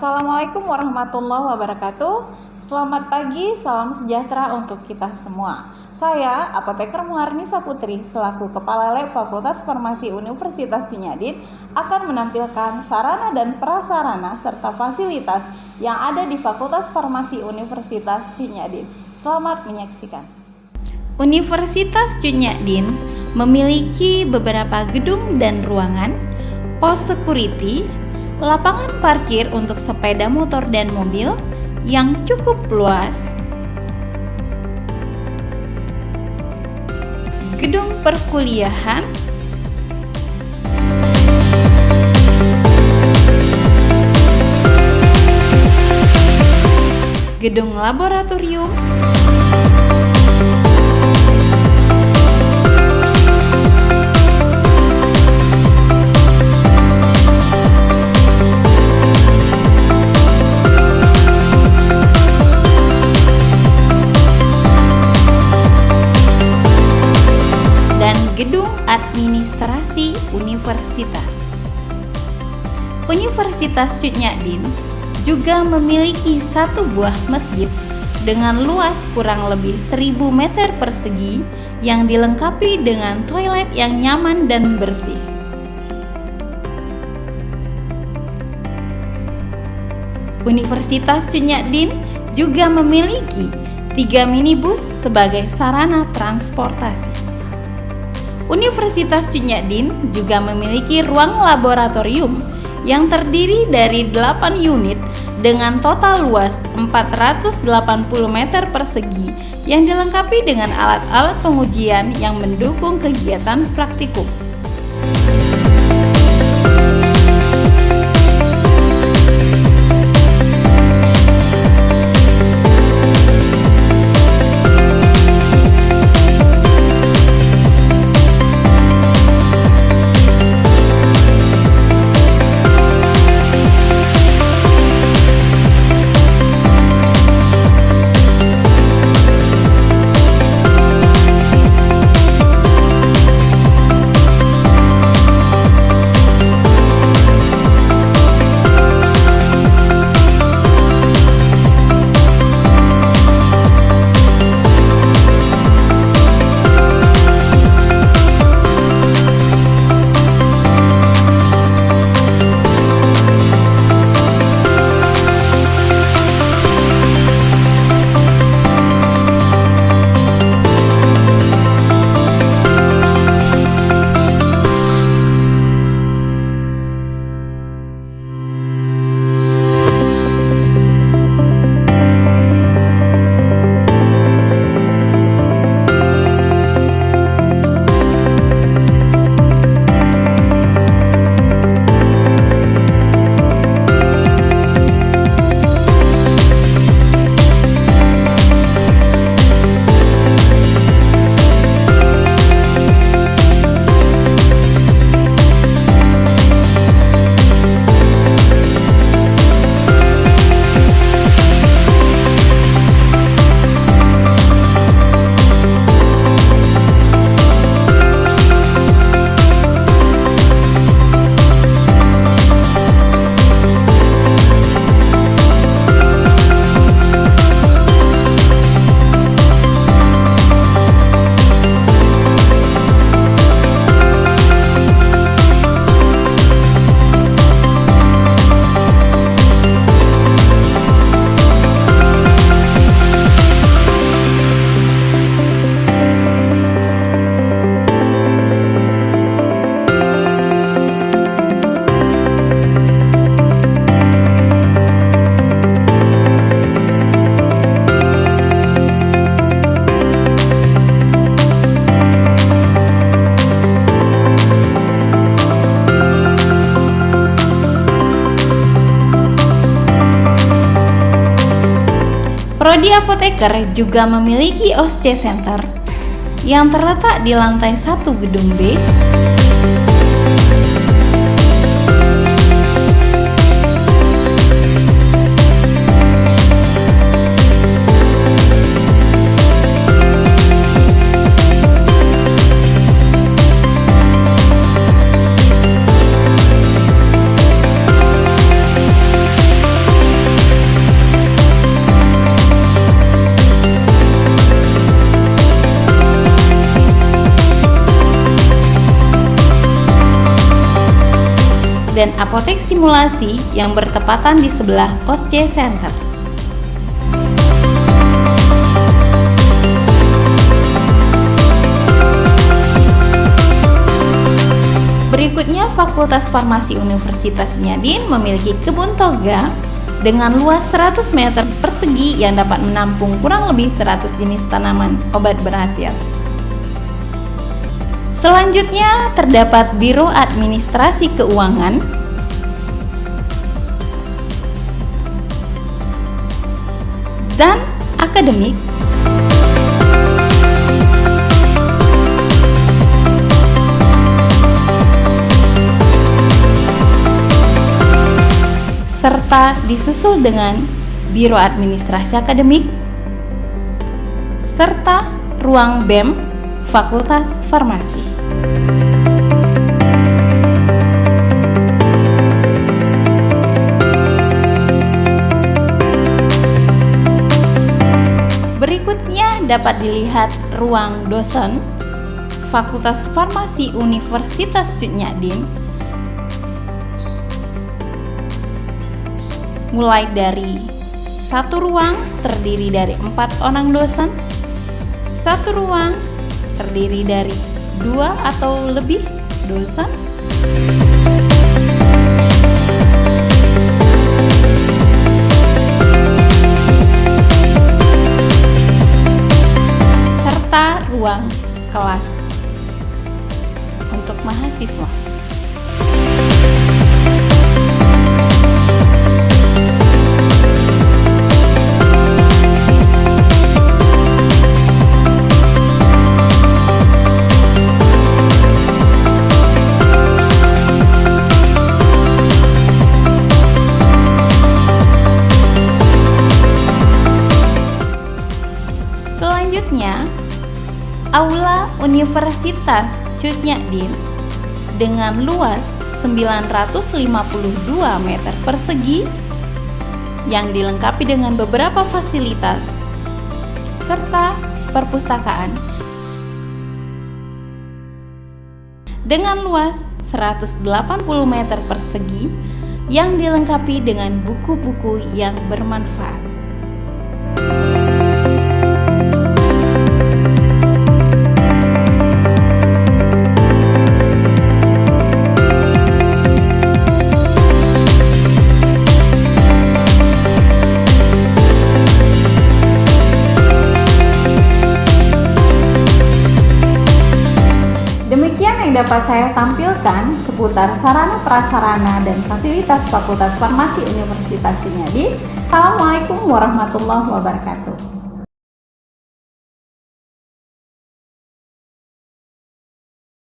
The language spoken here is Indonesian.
Assalamualaikum warahmatullahi wabarakatuh. Selamat pagi, salam sejahtera untuk kita semua. Saya, Apoteker Muharnisa Putri, selaku Kepala Lab Fakultas Farmasi Universitas Cinyadin, akan menampilkan sarana dan prasarana serta fasilitas yang ada di Fakultas Farmasi Universitas Cinyadin. Selamat menyaksikan. Universitas Cinyadin memiliki beberapa gedung dan ruangan, pos security, lapangan parkir untuk sepeda motor dan mobil yang cukup luas, gedung perkuliahan, gedung laboratorium, gedung administrasi universitas. Universitas Cinyadin juga memiliki satu buah masjid dengan luas kurang lebih 1000 meter persegi yang dilengkapi dengan toilet yang nyaman dan bersih. Universitas Cinyadin juga memiliki 3 minibus sebagai sarana transportasi. Universitas Cinyadin juga memiliki ruang laboratorium yang terdiri dari 8 unit dengan total luas 480 meter persegi yang dilengkapi dengan alat-alat pengujian yang mendukung kegiatan praktikum. Prodi Apoteker juga memiliki OSCE Center yang terletak di lantai 1 gedung B. dan apotek simulasi yang bertepatan di sebelah OSCE Center. Berikutnya, Fakultas Farmasi Universitas Sunyadin memiliki kebun toga dengan luas 100 meter persegi yang dapat menampung kurang lebih 100 jenis tanaman obat berhasil. Selanjutnya, terdapat Biro Administrasi Keuangan, dan akademik, serta disusul dengan Biro Administrasi Akademik, serta ruang BEM Fakultas Farmasi. Berikutnya dapat dilihat ruang dosen Fakultas Farmasi Universitas Sunyadin, mulai dari satu ruang terdiri dari 4 orang dosen, satu ruang terdiri dari 2 atau lebih dosen, serta ruang kelas untuk mahasiswa. Selanjutnya, Aula Universitas Sunyadin dengan luas 952 meter persegi yang dilengkapi dengan beberapa fasilitas serta perpustakaan dengan luas 180 meter persegi yang dilengkapi dengan buku-buku yang bermanfaat. Demikian yang dapat saya tampilkan seputar sarana prasarana dan fasilitas Fakultas Farmasi Universitas Sunyadin. Assalamualaikum warahmatullahi wabarakatuh.